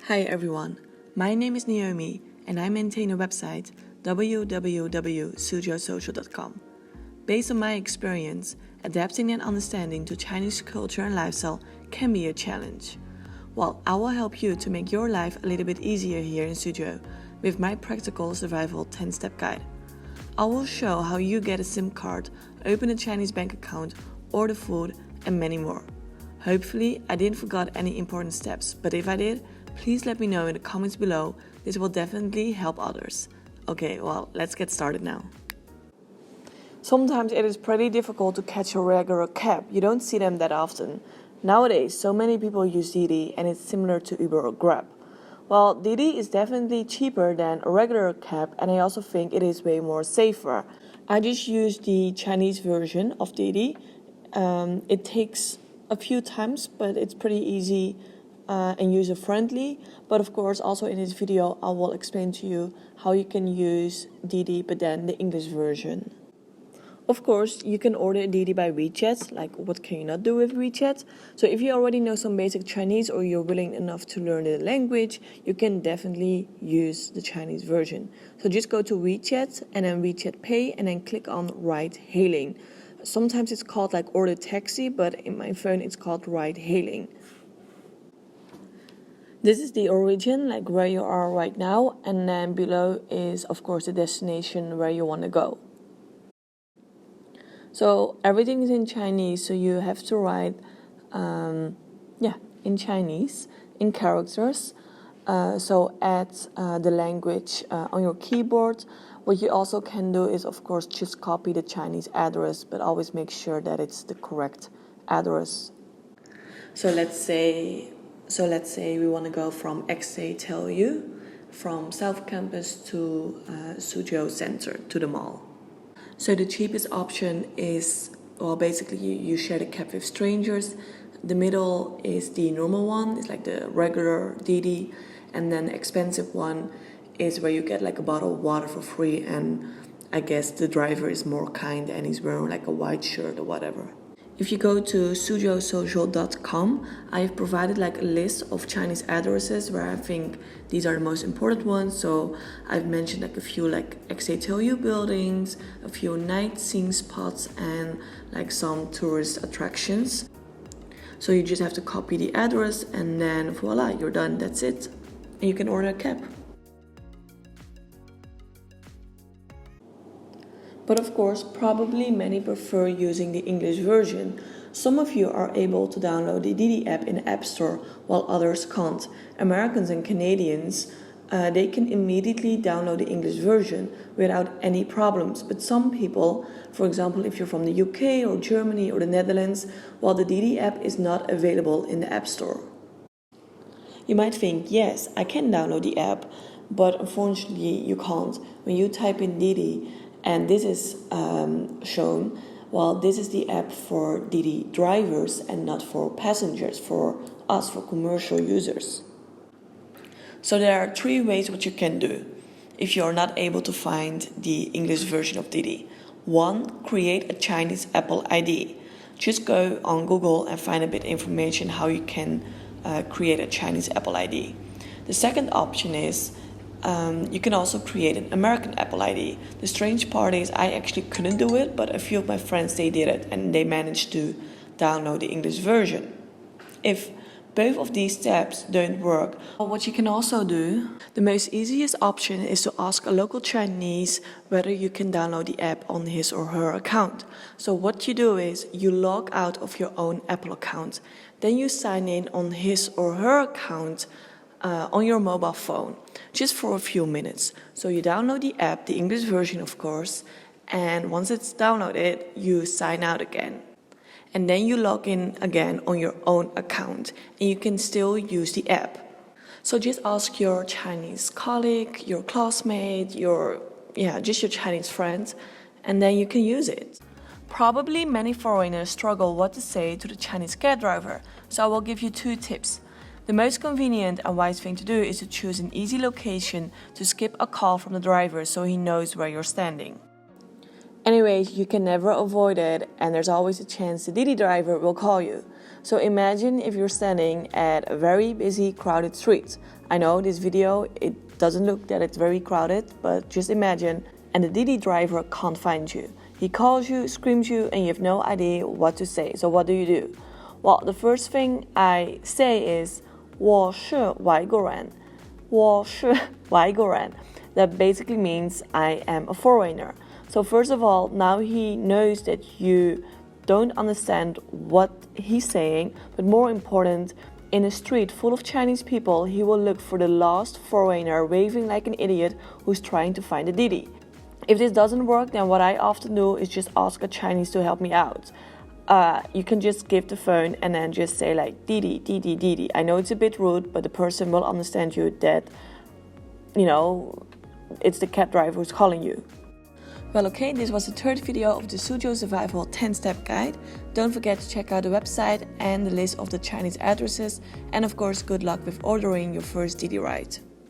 Hi everyone, my name is Naomi and I maintain a website www.suzhousocial.com. Based on my experience, adapting and understanding to Chinese culture and lifestyle can be a challenge. Well, I will help you to make your life a little bit easier here in Suzhou with my practical survival 10-step guide. I will show how you get a SIM card, open a Chinese bank account, order food, and many more. Hopefully, I didn't forget any important steps, but if I did, please let me know in the comments below. This will definitely help others. Okay, well, let's get started now. Sometimes it is pretty difficult to catch a regular cab. You don't see them that often. Nowadays, so many people use Didi and it's similar to Uber or Grab. Well, Didi is definitely cheaper than a regular cab and I also think it is way more safer. I just use the Chinese version of Didi. It takes a few times, but it's pretty easy and user-friendly. But of course, also in this video, I will explain to you how you can use Didi, but then the English version. Of course, you can order Didi by WeChat, like what can you not do with WeChat? So if you already know some basic Chinese or you're willing enough to learn the language, you can definitely use the Chinese version. So just go to WeChat and then WeChat Pay and then click on ride hailing. Sometimes it's called like order taxi, but in my phone it's called ride hailing. This is the origin, like where you are right now, and then below is of course the destination where you want to go. So everything is in Chinese, so you have to write in Chinese, in characters. So add the language on your keyboard. What you also can do is of course just copy the Chinese address, but always make sure that it's the correct address. So let's say we want to go from XA from South Campus to Suzhou Center, to the mall. So the cheapest option is, well, basically you share the cab with strangers. The middle is the normal one, it's like the regular Didi, and then the expensive one is where you get like a bottle of water for free, and I guess the driver is more kind and he's wearing like a white shirt or whatever. If you go to suzhousocial.com, I have provided like a list of Chinese addresses where I think these are the most important ones. So I've mentioned like a few like XATLU buildings, a few night scene spots, and like some tourist attractions. So you just have to copy the address and then voila, you're done, that's it. And you can order a cab. But of course, probably many prefer using the English version. Some of you are able to download the Didi app in the App Store, while others can't. Americans and Canadians, they can immediately download the English version without any problems. But some people, for example, if you're from the UK or Germany or the Netherlands, well, the Didi app is not available in the App Store. You might think, yes, I can download the app, but unfortunately you can't. When you type in Didi, and this is shown, well, this is the app for Didi drivers and not for passengers, for us, for commercial users. So there are three ways what you can do if you're not able to find the English version of Didi. 1, create a Chinese Apple ID. Just go on Google and find a bit of information how you can create a Chinese Apple ID. The second option is you can also create an American Apple ID. The strange part is I actually couldn't do it, but a few of my friends, they did it and they managed to download the English version. If both of these steps don't work, what you can also do, the most easiest option is to ask a local Chinese whether you can download the app on his or her account. So what you do is you log out of your own Apple account, then you sign in on his or her account on your mobile phone, just for a few minutes. So you download the app, the English version of course, and once it's downloaded, you sign out again. And then you log in again on your own account, and you can still use the app. So just ask your Chinese colleague, your classmate, just your Chinese friends, and then you can use it. Probably many foreigners struggle what to say to the Chinese cab driver, so I will give you 2 tips. The most convenient and wise thing to do is to choose an easy location to skip a call from the driver so he knows where you're standing. Anyways, you can never avoid it, and there's always a chance the Didi driver will call you. So imagine if you're standing at a very busy, crowded street. I know this video, it doesn't look that it's very crowded, but just imagine, and the Didi driver can't find you. He calls you, screams you, and you have no idea what to say. So what do? Well, the first thing I say is 我是外国人. 我是外国人. That basically means I am a foreigner. So first of all, now he knows that you don't understand what he's saying, but more important, in a street full of Chinese people, he will look for the lost foreigner waving like an idiot who's trying to find a Didi. If this doesn't work, then what I often do is just ask a Chinese to help me out. You can just give the phone and then just say like Didi, Didi, Didi. I know it's a bit rude, but the person will understand you that, it's the cab driver who's calling you. Well, okay, this was the third video of the Suzhou Survival 10-step guide. Don't forget to check out the website and the list of the Chinese addresses. And of course, good luck with ordering your first Didi ride.